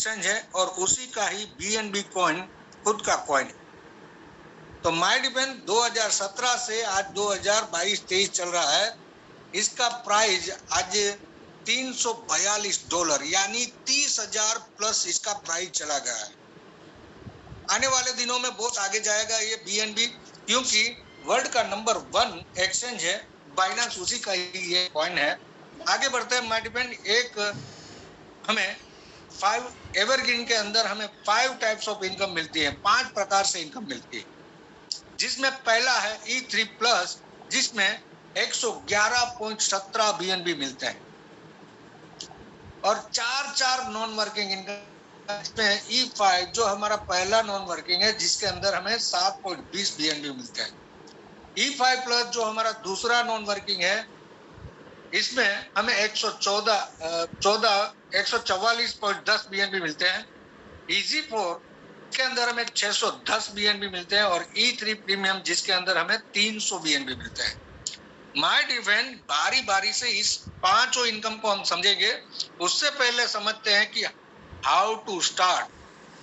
Exchange है और उसी का ही BNB कॉइन खुद का कॉइन है। तो माय डिफेंस 2017 से आज 2022-23 चल रहा है। इसका प्राइस आज $342 यानी 30,000 प्लस इसका प्राइस चला गया है। आने वाले दिनों में बहुत आगे जाएगा ये BNB, क्योंकि वर्ल्ड का नंबर 1 एक्सचेंज है, बाइनेंस उसी का ही ये कॉइन है। आगे बढ़ते हैं माय डिपेंड। एक हमें 5 एवरग्रीन के अंदर हमें 5 टाइप्स ऑफ इनकम मिलती है, 5 प्रकार से इनकम मिलती है, जिसमें पहला है E3 प्लस, जिसमें 111.17 BNB मिलते हैं और 4 नॉन वर्किंग इनकम इसमें E5 जो हमारा पहला नॉन वर्किंग है, जिसके अंदर हमें 7.20 BNB मिलते हैं। E5 प्लस जो हमारा दूसरा नॉन वर्किंग है, इसमें हमें 144.10 BNB मिलते हैं। EZ4 के अंदर हमें 610 BNB मिलते हैं और E3 प्रीमियम जिसके अंदर हमें 300 BNB मिलते हैं। माय डिफेंस बारी बारी से इस पांचों इनकम को हम समझेंगे। उससे पहले समझते हैं कि हाउ टू स्टार्ट,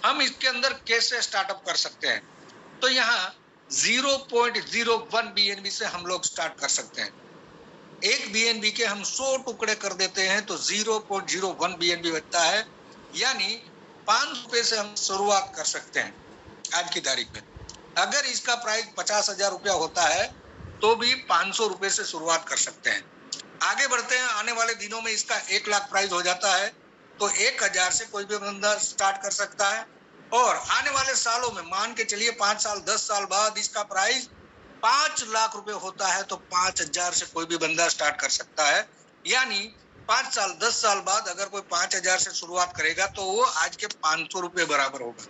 हम इसके अंदर कैसे स्टार्टअप कर सकते हैं। तो यहाँ 0.01 BNB से हम लोग स्टार्ट कर सकते हैं। एक BNB के हम 100 टुकड़े कर देते हैं तो 0.01 BNB बचता है, यानी 5 रुपए से हम शुरुआत कर सकते हैं आज की तारीख में। अगर इसका प्राइस 50,000 रुपया होता है तो भी 500 रुपए से शुरुआत कर सकते हैं। आगे बढ़ते हैं। आने वाले दिनों में इसका 1 लाख प्राइस हो जाता है तो 1,000 से कोई भी बंदा स्टार्ट कर सकता है और आने वाले सालों में मान के चलिए 5 साल 10 साल बाद इसका प्राइस 5 लाख रुपए होता है तो 5,000 से कोई भी बंदा स्टार्ट कर सकता है। यानी 5 साल 10 साल बाद अगर कोई 5,000 से शुरुआत करेगा तो वो आज के 500 रुपए बराबर होगा।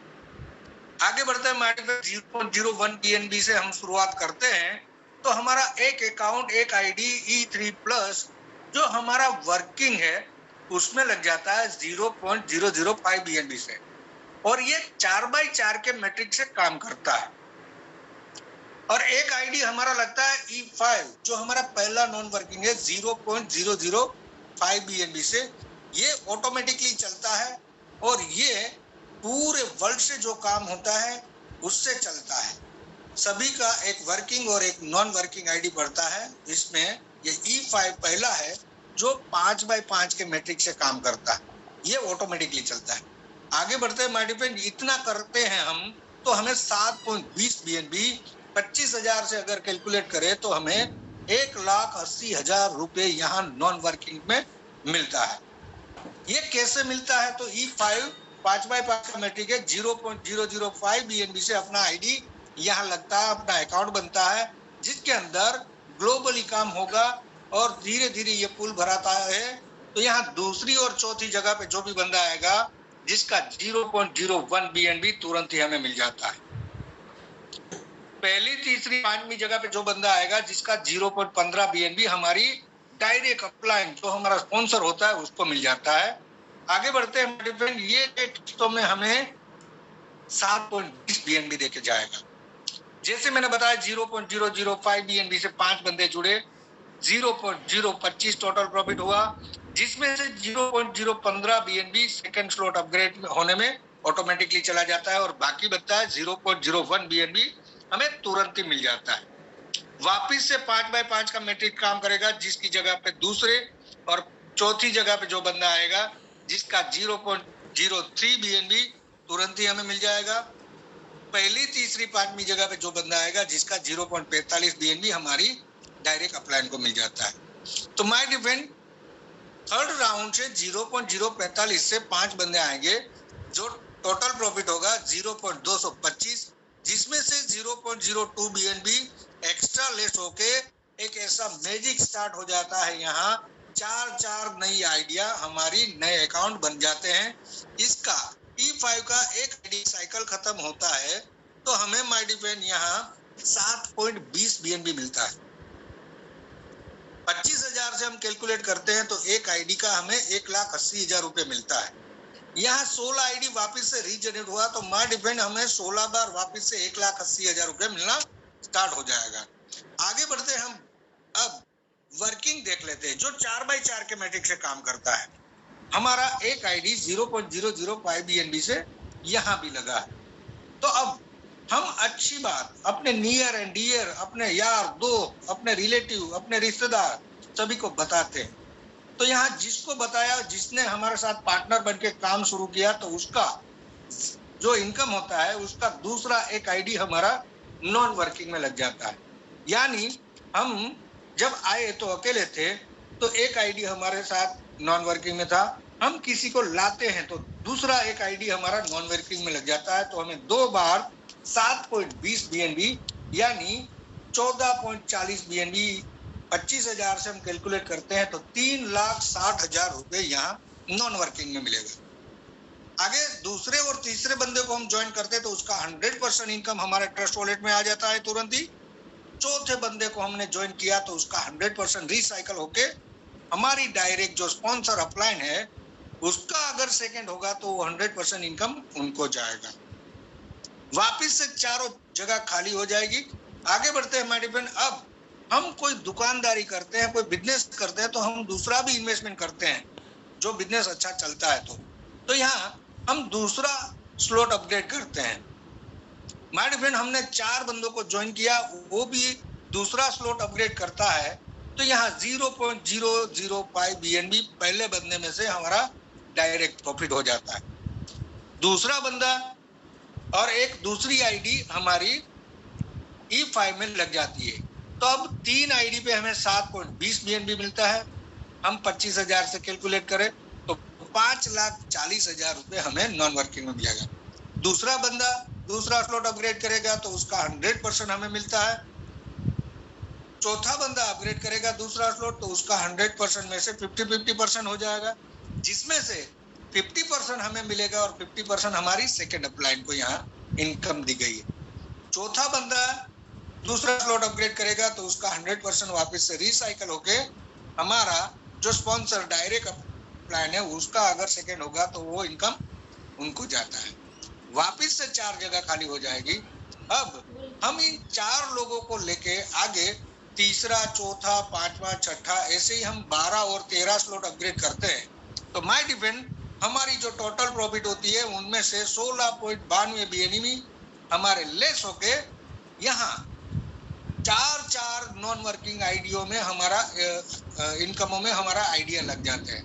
आगे बढ़ते हैं। 0.01 BNB से हम शुरुआत करते हैं तो हमारा एक अकाउंट, एक ID E3 प्लस जो हमारा वर्किंग है उसमें लग जाता है 0.005 BNB से और ये 4x4 के मैट्रिक से काम करता है। और एक ID हमारा लगता है E5 जो हमारा पहला नॉन वर्किंग है 0.005 BNB से। ये ऑटोमेटिकली चलता है और ये पूरे वर्ल्ड से जो काम होता है उससे चलता है। सभी का एक वर्किंग और एक नॉन वर्किंग ID पड़ता है। इसमें ये E5 पहला है जो 5x5 के मैट्रिक से काम करता है, ये ऑटोमेटिकली चलता है। आगे बढ़ते हैं। माय डिपेंड इतना करते हैं हम तो हमें 7.20 BNB 25,000 से अगर कैलकुलेट करें तो हमें 1,80,000 रुपए यहाँ नॉन वर्किंग में मिलता है। ये कैसे मिलता है? तो E5 5x5 का मैट्रिक है, 0.005 BNB से अपना ID यहाँ लगता है, अपना अकाउंट बनता है जिसके अंदर ग्लोबली काम होगा और धीरे धीरे ये पुल भराता है। तो यहाँ दूसरी और चौथी जगह पे जो भी बंदा आएगा जिसका 0.01 BNB तुरंत ही हमें मिल जाता है। पहली तीसरी पांचवी जगह पे जो बंदा आएगा जिसका 0.15 BNB हमारी डायरेक्ट अपलाइन जो हमारा स्पॉन्सर होता है उसको मिल जाता है। आगे बढ़ते हैं। ये किस्तों में हमें 7.20 BNB देके जाएगा। जैसे मैंने बताया 0.005 BNB से 5 बंदे जुड़े, 0.025 टोटल प्रॉफिट हुआ, जिसमें से 0.015 BNB सेकंड स्लॉट अपग्रेड होने में ऑटोमेटिकली चला जाता है और बाकी बचता है 0.01 BNB हमें तुरंत ही मिल जाता है। वापिस से 5x5 का मैट्रिक काम करेगा जिसकी जगह पे दूसरे और चौथी जगह पे जो बंदा आएगा जिसका 0.03 BNB तुरंत ही हमें मिल जाएगा। पहली तीसरी पांचवी जगह पे जो बंदा आएगा जिसका 0.45 BNB हमारी डायरेक्ट अपलाइन को मिल जाता है। तो माय डिफेंड थर्ड राउंड से 0.045 से 5 बंदे आएंगे जो टोटल प्रॉफिट होगा 0.225, जिसमें से 0.02 BNB एक्स्ट्रा लेस होके एक ऐसा मैजिक स्टार्ट हो जाता है। यहाँ 4 नई आइडिया हमारी नए अकाउंट बन जाते हैं। इसका E5 का एक ID साइकिल खत्म होता है तो हमें माय डिफेंड यहाँ 7.20 BNB मिलता है। 25,000 से हम कैलकुलेट करते हैं तो एक ID का हमें 1,80,000 रुपए मिलता है। यहाँ 16 ID वापस से रीजनरेट हुआ तो माय डिफेंड हमें 16 बार वापस से 1,80,000 रुपए मिलना स्टार्ट हो जाएगा। आगे बढ़ते हम अब वर्किंग देख लेते हैं जो 4x4 के मैट्रिक से काम करता है। हमारा एक आईडी 0.005 BNB से यहाँ भी लगा है। तो अब हम अच्छी बात अपने नियर एंड डियर, अपने यार दोस्त, अपने रिलेटिव, अपने रिश्तेदार सभी को बताते हैं। तो यहाँ जिसको बताया, जिसने हमारे साथ पार्टनर बनके काम शुरू किया, तो उसका जो इनकम होता है उसका दूसरा एक आईडी हमारा नॉन वर्किंग में लग जाता है। यानी हम जब आए तो अकेले थे, तो एक आईडी हमारे साथ नॉन वर्किंग में था। हम किसी को लाते हैं तो दूसरा एक आईडी हमारा नॉन वर्किंग में लग जाता है। तो हमें 2 बार 7.20 BNB यानी 14.40 BNB 25,000 से हम कैलकुलेट करते हैं तो 3,60,000 रुपए यहाँ नॉन वर्किंग में मिलेगा। आगे दूसरे और तीसरे बंदे को हम ज्वाइन करते हैं तो उसका 100% इनकम हमारे ट्रस्ट वॉलेट में आ जाता है तुरंत ही। चौथे बंदे को हमने ज्वाइन किया तो उसका 100% रिसाइकल होके हमारी डायरेक्ट जो स्पॉन्सर अपलाइन है उसका अगर सेकंड होगा तो 100% इनकम उनको जाएगा। वापिस से चारों जगह खाली हो जाएगी। आगे बढ़ते हैं हमारे फ्रेंड। अब हम कोई दुकानदारी करते हैं, कोई बिजनेस करते हैं, तो हम दूसरा भी इन्वेस्टमेंट करते हैं जो बिजनेस अच्छा चलता है। तो यहाँ हम दूसरा स्लॉट अपडेट करते हैं। माय फ्रेंड, हमने 4 बंदों को ज्वाइन किया, वो भी दूसरा स्लॉट अपग्रेड करता है। तो यहाँ 0.005 BNB पहले बंदे में से हमारा डायरेक्ट प्रॉफिट हो जाता है। दूसरा बंदा और एक दूसरी आईडी हमारी E5 में लग जाती है। तो अब 3 आईडी पे हमें 7.20 BNB मिलता है। हम 25,000 से कैलकुलेट करें तो 5,40,000 रुपए हमें नॉन वर्किंग में मिलेगा। दूसरा बंदा दूसरा स्लॉट अपग्रेड करेगा तो उसका 100% हमें मिलता है। चौथा बंदा अपग्रेड करेगा दूसरा स्लॉट तो उसका 100% में से 50-50% हो जाएगा, जिसमें से 50% हमें मिलेगा और 50% हमारी सेकेंड अपलाइन को यहाँ इनकम दी गई है। चौथा बंदा दूसरा स्लॉट अपग्रेड करेगा तो उसका 100% वापस से रिसाइकल होके हमारा जो स्पॉन्सर डायरेक्ट अपलाइन है उसका अगर सेकेंड होगा तो वो इनकम उनको जाता है। वापिस से 4 जगह खाली हो जाएगी। अब हम इन 4 लोगों को लेके आगे तीसरा, चौथा, पांचवा, छठा ऐसे ही हम 12 और 13 स्लॉट अपग्रेड करते हैं। तो माय डिफेंड हमारी जो टोटल प्रॉफिट होती है उनमें से 16.92 BNB हमारे लेस होके यहाँ 4 नॉन वर्किंग आईडियो में हमारा इनकमों में हमारा आइडिया लग जाते हैं।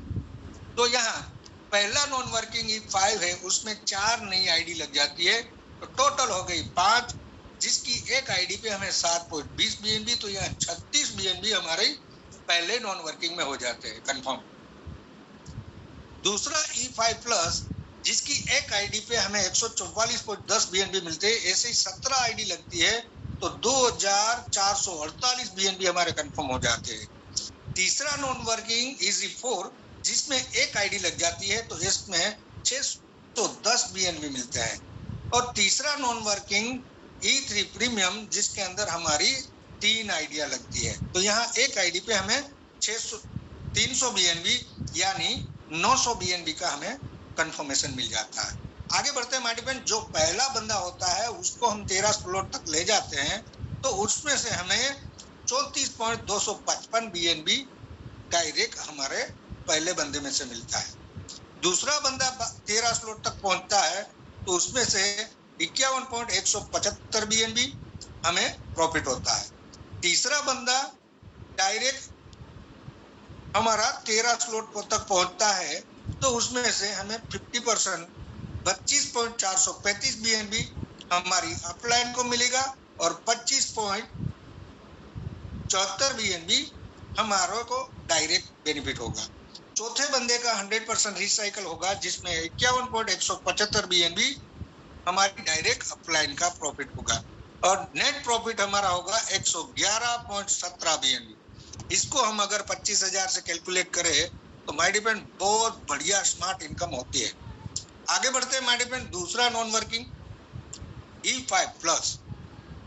तो यहाँ पहला नॉन वर्किंग E5 है, उसमें 4 नई आईडी लग जाती है तो टोटल हो गई 5, जिसकी एक आईडी पे हमें 7.20 BNB, तो यहाँ 36 BNB हमारे पहले नॉन वर्किंग में हो जाते हैं कंफर्म। दूसरा E5 प्लस जिसकी एक आईडी पे हमें 144.10 BNB मिलते हैं, ऐसे ही 17 आईडी लगती है तो 2,448 BNB हमारे कंफर्म हो जाते हैं। तीसरा नॉन वर्किंग EZ4 जिसमें एक आईडी लग जाती है तो इसमें 610 BNB मिलते हैं। और तीसरा नॉन वर्किंग E3 प्रीमियम जिसके अंदर हमारी 3 आईडिया लगती है तो यहाँ एक आईडी पे हमें 300 BNB यानी 900 BNB का हमें कंफर्मेशन मिल जाता है। आगे बढ़ते हैं हमारे फ्रेंड। जो पहला बंदा होता है उसको हम 13 स्लॉट तक ले जाते हैं तो उसमें से हमें 34.255 BNB डायरेक्ट हमारे पहले बंदे में से मिलता है। दूसरा बंदा 13 स्लॉट तक पहुंचता है तो उसमें से 51.175 BNB हमें प्रॉफिट होता है। तीसरा बंदा डायरेक्ट हमारा 13 स्लॉट तक पहुंचता है तो उसमें से हमें 50% 25.435 BNB हमारी अपलाइन को मिलेगा और 25.74 BNB हमारे को डायरेक्ट बेनिफिट होगा। चौथे बंदे का 100% रिसाइकल होगा जिसमें 51.175 BNB हमारी डायरेक्ट अपलाइन का प्रॉफिट होगा और नेट प्रॉफिट हमारा होगा 111.17 BNB। इसको हम अगर 25,000 से कैलकुलेट करें तो माय डिपेंड बहुत बढ़िया स्मार्ट इनकम होती है। आगे बढ़ते हैं माय डिपेंड। दूसरा नॉन वर्किंग E5 प्लस,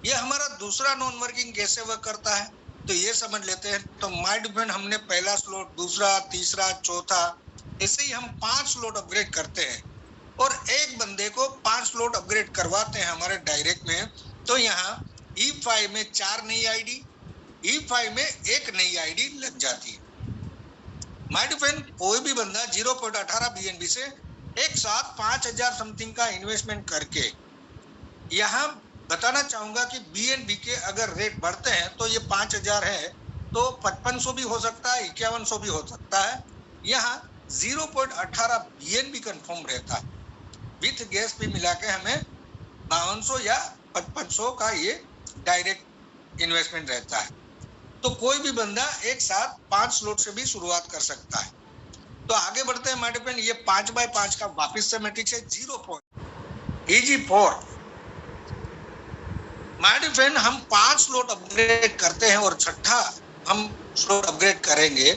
ये हमारा दूसरा नॉन वर्किंग कैसे वर्क करता है तो ये समझ लेते हैं। तो माय डिपेंड हमने पहला स्लॉट, दूसरा, तीसरा, चौथा ऐसे ही हम 5 स्लॉट अपग्रेड करते हैं और एक बंदे को 5 स्लॉट अपग्रेड करवाते हैं हमारे डायरेक्ट में। तो यहाँ E5 में 4 नई आईडी, E5 में 1 नई आईडी लग जाती है। माय डिफेंड कोई भी बंदा 0.18 BNB से एक साथ 5000 समथिंग का इन्वेस्टमेंट करके, यहाँ बताना चाहूंगा कि BNB के अगर रेट बढ़ते हैं तो ये 5000 है तो 5500 भी हो सकता है, 5100 भी हो सकता है। यहाँ 0.18 BNB कंफर्म रहता है, विथ गैस भी मिला के हमें 5200 या 5500 का ये डायरेक्ट इन्वेस्टमेंट रहता है। तो कोई भी बंदा एक साथ 5 स्लॉट से भी शुरुआत कर सकता है। तो आगे बढ़ते हैं माय फ्रेंड, ये 5x5 का वापिस से मैट्रिक्स है 0. EG4 माय फ्रेंड, हम 5 स्लॉट अपग्रेड करते हैं और छठा हम स्लॉट अपग्रेड करेंगे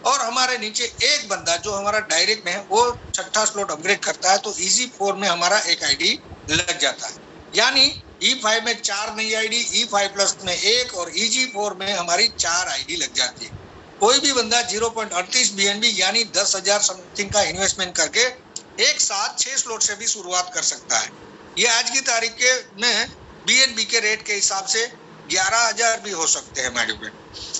और हमारे नीचे एक बंदा जो हमारा डायरेक्ट में है वो छठा स्लॉट अपग्रेड करता है, तो EG4 में हमारा एक आईडी लग जाता है। यानी E5 में 4 नई आईडी, E5 प्लस में 1 और EG4 में हमारी 4 आईडी लग जाती है। कोई भी बंदा 0.38 BNB यानी 10,000 समथिंग का इन्वेस्टमेंट करके एक साथ 6 स्लॉट से भी शुरुआत कर सकता है। ये आज की तारीख के में BNB के रेट के हिसाब से 11,000 भी हो सकते हैं मैडम।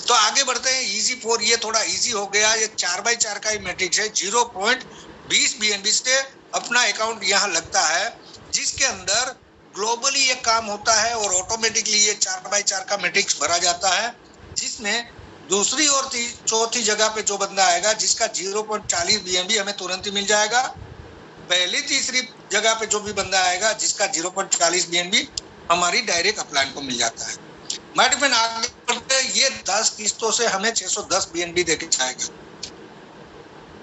तो आगे बढ़ते हैं EG4, ये थोड़ा इजी हो गया, ये 4x4 का ही मैट्रिक्स है। 0.20 BNB से अपना अकाउंट यहाँ लगता है, जिसके अंदर ग्लोबली ये काम होता है और ऑटोमेटिकली ये 4x4 का मैट्रिक्स भरा जाता है, जिसमें दूसरी और चौथी जगह पे जो बंदा आएगा जिसका 0.40 BNB हमें तुरंत ही मिल जाएगा। पहली तीसरी जगह पे जो भी बंदा आएगा जिसका 0.40 BNB हमारी डायरेक्ट अपलाइन को मिल जाता है। मैडम फ्रेंड आगे बढ़ते हैं, ये 10 किस्तों से हमें 610 BNB देके जाएगा।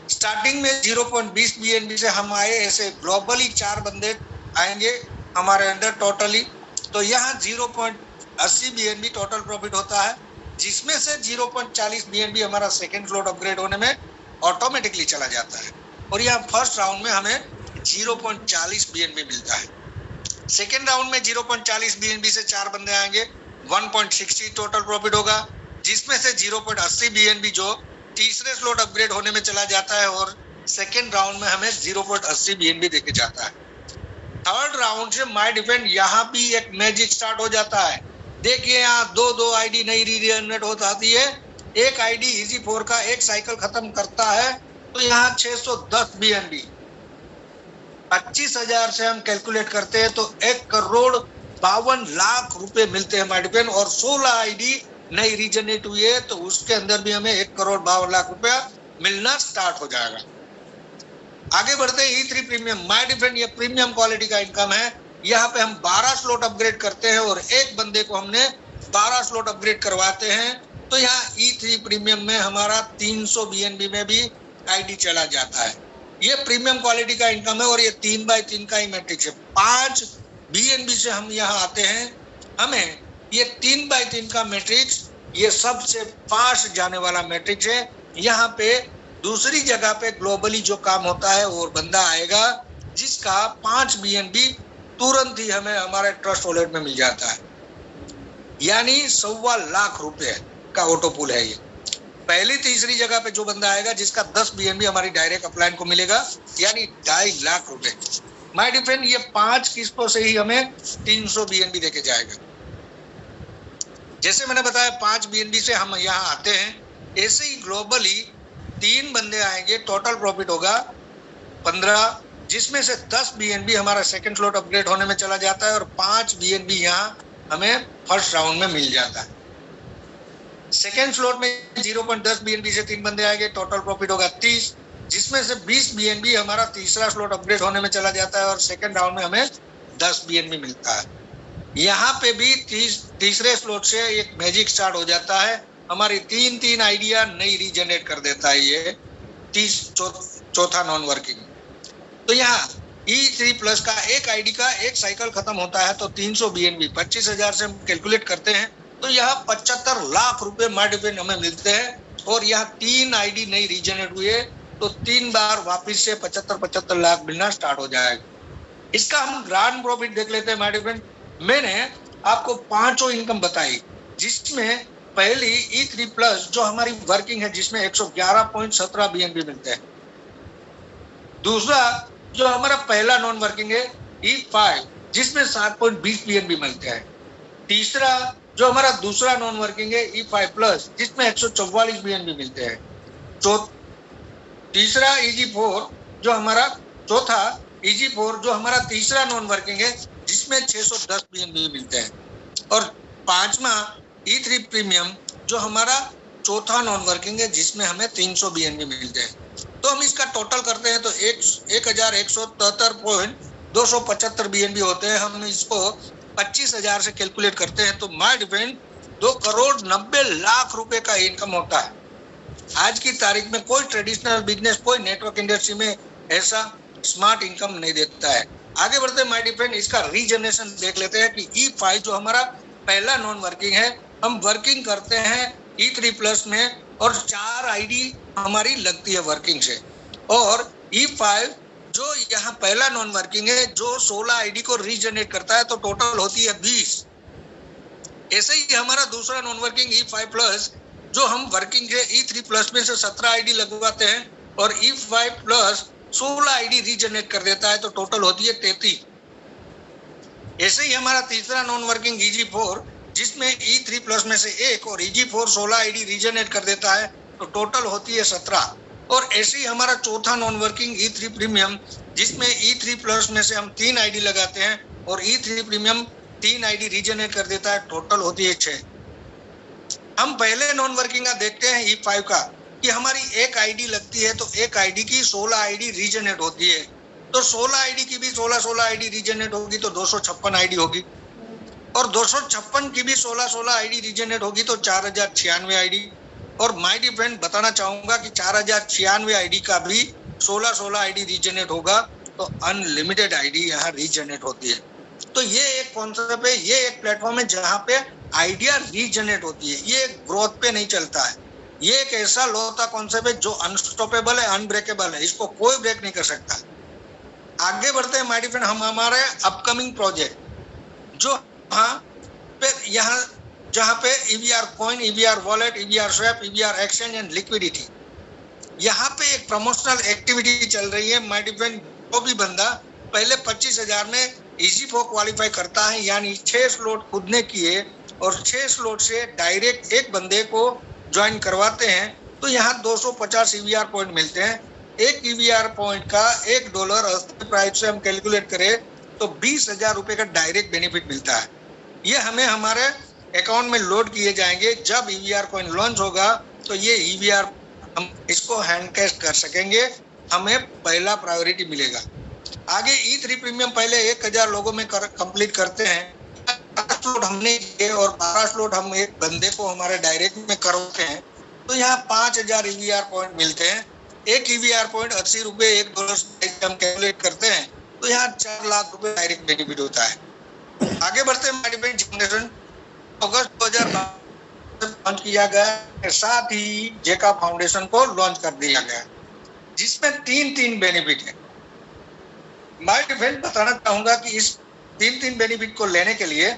स्टार्टिंग में 0.20 BNB से हम आए, ऐसे ग्लोबली 4 बंदे आएंगे हमारे अंदर टोटली, तो यहाँ 0.80 BNB टोटल प्रॉफिट होता है, जिसमें से 0.40 BNB हमारा सेकेंड स्लॉट अपग्रेड होने में ऑटोमेटिकली चला जाता है और यहाँ फर्स्ट राउंड में हमें 0.40 BNB मिलता है। सेकेंड राउंड में 0.40 BNB से 4 बंदे आएंगे, 1.60 टोटल प्रॉफिट होगा, जिसमें से 0.80 BNB जो तीसरे स्लॉट अपग्रेड होने में चला जाता है और सेकेंड राउंड में हमें 0.80 BNB देके जाता है। थर्ड राउंड से माय डिफेंड यहाँ भी एक मैजिक स्टार्ट हो जाता है। देखिए यहाँ दो आईडी नई रीजनरेट हो जाती है, एक आईडी EG4 का एक साइकिल खत्म करता है, तो यहाँ 610 BNB 25,000 से हम कैलकुलेट करते हैं तो 1,52,00,000 रुपए मिलते हैं माय डिफेंड, और 16 आईडी नई रीजनरेट हुई है तो उसके अंदर भी हमें 1,52,00,000 रुपया मिलना स्टार्ट हो जाएगा। आगे बढ़ते हैं E3 प्रीमियम। माय डिफेंड ये प्रीमियम क्वालिटी का इनकम है। यहाँ पे हम 12 स्लॉट अपग्रेड करते हैं और एक बंदे को हमने 12 स्लॉट अपग्रेड करवाते हैं, तो यहाँ E3 प्रीमियम में हमारा 300 BNB में भी आईडी चला जाता है। ये प्रीमियम क्वालिटी का इनकम है और ये 3x3 का ही मैट्रिक्स है। 5 BNB से हम यहाँ आते हैं, हमें ये 3x3 का मैट्रिक्स ये सबसे फास्ट जाने वाला मैट्रिक्स है। यहाँ पे दूसरी जगह पे ग्लोबली जो काम होता है और बंदा आएगा जिसका 5 BNB तुरंत ही हमें हमारे ट्रस्ट वॉलेट में मिल जाता है, यानी 1,25,00,000 रुपए का ऑटो पुल है ये। पहली तीसरी जगह पे जो बंदा आएगा जिसका 10 BNB हमारी डायरेक्ट अपलाइन को मिलेगा, यानी 2.5 लाख रुपए। माय डिफेंड ये 5 किस्तों से ही हमें 300 BNB देके जाएगा। जैसे मैंने बताया 5 BNB से हम यहाँ आते हैं, ऐसे ही ग्लोबली 3 बंदे आएंगे, टोटल प्रॉफिट होगा 15, जिसमें से 10 BNB हमारा सेकंड स्लॉट अपग्रेड होने में चला जाता है और 5 BNB यहाँ हमें फर्स्ट राउंड में मिल जाता है। सेकेंड स्लॉट में 0.10 BNB से 3 बंदे आएंगे, टोटल प्रॉफिट होगा 30, जिसमें से 20 BNB हमारा तीसरा स्लॉट अपग्रेड होने में चला जाता है और सेकेंड राउंड में हमें 10 BNB मिलता है। यहाँ पे भी तीसरे स्लॉट से एक मैजिक स्टार्ट हो जाता है, हमारी 3 आइडिया नई रीजनरेट कर देता है ये 30 चौथा नॉन वर्किंग। तो यहाँ E3 प्लस का एक आईडी का एक साइकिल खत्म होता है तो 300 BNB 25,000 से हम कैलकुलेट करते हैं तो यहाँ 75 लाख रुपए माय डिफेंड हमें मिलते हैं और यहाँ 3 आईडी नई रीजनरेट हुई है तो 3 बार वापिस से 75 लाख मिलना स्टार्ट हो जाएगा। इसका हम ग्रांड प्रॉफिट देख लेते हैं माय डिफेंड। मैंने आपको 5 इनकम बताई, जिसमें पहली E3 प्लस जो हमारी वर्किंग है जिसमें 111.17 BNB मिलते हैं। दूसरा जो हमारा पहला नॉन वर्किंग है E5 जिसमें 7.20 BNB मिलते हैं। तीसरा जो हमारा दूसरा नॉन वर्किंग है E5 प्लस जिसमें 144 BNB मिलते हैं। तीसरा EG4 जो हमारा चौथा EG4 जो हमारा तीसरा नॉन वर्किंग है जिसमें 610 BNB मिलते हैं, और पांचवा E3 प्रीमियम जो हमारा चौथा नॉन वर्किंग है जिसमें हमें 300 BNB मिलते हैं। तो हम इसका टोटल करते हैं तो 1173.275 BNB होते हैं। हम इसको 25,000 से कैलकुलेट करते हैं तो माय डिफेंड 2,90,00,000 रुपए का इनकम होता है। आज की तारीख में कोई ट्रेडिशनल बिजनेस, कोई नेटवर्क इंडस्ट्री में ऐसा स्मार्ट इनकम नहीं देता है। आगे बढ़ते हैं माय डिफेंड, इसका रीजनरेशन देख लेते हैं कि E5 जो हमारा पहला नॉन वर्किंग है, हम वर्किंग करते हैं E3 प्लस में और 4 आईडी हमारी लगती है वर्किंग से, और E5 जो यहाँ पहला नॉन वर्किंग है जो 16 आईडी को रीजनरेट करता है तो टोटल होती है 20। ऐसे ही हमारा दूसरा नॉन वर्किंग E5 प्लस जो हम वर्किंग है E3 प्लस में से 17 आईडी लगवाते हैं और E5 प्लस 16 आईडी रीजनरेट कर देता है तो टोटल होती है 33। ऐसे ही हमारा तीसरा नॉन वर्किंग EG4 जिसमें E3 प्लस में से 1 और EG4 16 आईडी रीजनरेट कर देता है तो टोटल होती है 17। और ऐसे ही हमारा चौथा नॉन वर्किंग E3 प्रीमियम जिसमें E3 प्लस में से हम 3 आईडी लगाते हैं और E3 प्रीमियम 3 आईडी रीजनरेट कर देता है, टोटल होती है 6। हम पहले नॉन वर्किंग का देखते हैं E5 का कि हमारी एक आईडी लगती है तो एक आईडी की 16 आईडी रीजनरेट होती है, तो 16 आईडी की भी 16 आईडी रीजनरेट होगी तो 256 आईडी होगी, और 256 की भी 16 आईडी रीजनरेट होगी तो 4096 आईडी। और माय डिफेंड बताना चाहूंगा कि 4096 आईडी का भी 16 आईडी रीजनरेट होगा तो अनलिमिटेड आईडी यहाँ रीजनरेट होती है। तो ये एक कॉन्सेप्ट है, ये एक प्लेटफॉर्म है जहाँ पे आइडिया रीजनरेट होती है, ये ग्रोथ पे नहीं चलता है। ये एक ऐसा लोता कॉन्सेप्ट है जो अनस्टॉपेबल है, अनब्रेकेबल है, इसको कोई ब्रेक नहीं कर सकता। आगे बढ़ते हैं माय डिफेंड, हम हमारे अपकमिंग प्रोजेक्ट जो यहाँ जहाँ पे EVR coin, EVR wallet, EVR swap, EVR exchange and liquidity, यहाँ पे एक प्रमोशनल एक्टिविटी चल रही है माय डिफेंड। जो भी बंदा पहले 25,000 में EG4 क्वालिफाई करता है, यानी 6 स्लॉट खुद ने किए और 6 स्लॉट से डायरेक्ट एक बंदे को ज्वाइन करवाते हैं तो यहाँ 250 EVR पॉइंट मिलते हैं। एक EVR पॉइंट का $1 प्राइस से हम कैलकुलेट करें तो 20,000 रुपए का डायरेक्ट बेनिफिट मिलता है। ये हमें हमारे अकाउंट में लोड किए जाएंगे। जब EVR कॉइन लॉन्च होगा तो ये EVR हम इसको हैंड कैश कर सकेंगे, हमें पहला प्रायोरिटी मिलेगा। आगे E3 प्रीमियम पहले 1000 लोगों में कंप्लीट करते हैं, 12 स्लॉट हमने किए और 12 स्लॉट हम एक बंदे को हमारे डायरेक्ट में करवाते हैं तो यहाँ 5000 EVR पॉइंट मिलते हैं। एक EVR पॉइंट 80 रुपए, $1 हम कैलकुलेट करते हैं तो यहाँ 4 लाख रुपए डायरेक्ट बेनिफिट होता है। आगे बढ़ते हैं जनरेशन अगस्त 2022 लॉन्च किया गया है, साथ ही जेका फाउंडेशन को लॉन्च कर दिया गया जिसमें 3 बेनिफिट है। मैं डिफेंड बताना चाहूंगा कि इस 3 बेनिफिट को लेने के लिए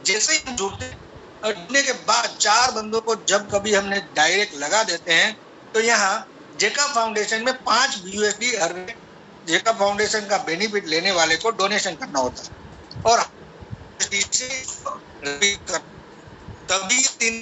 जैसे ही हम जुड़ने के बाद 4 बंदों को जब कभी हमने डायरेक्ट लगा देते हैं तो यहाँ जेका फाउंडेशन में 5 USD हर जेका फाउंडेशन का बेनिफिट लेने वाले को डोनेशन करना होता है और तभी 3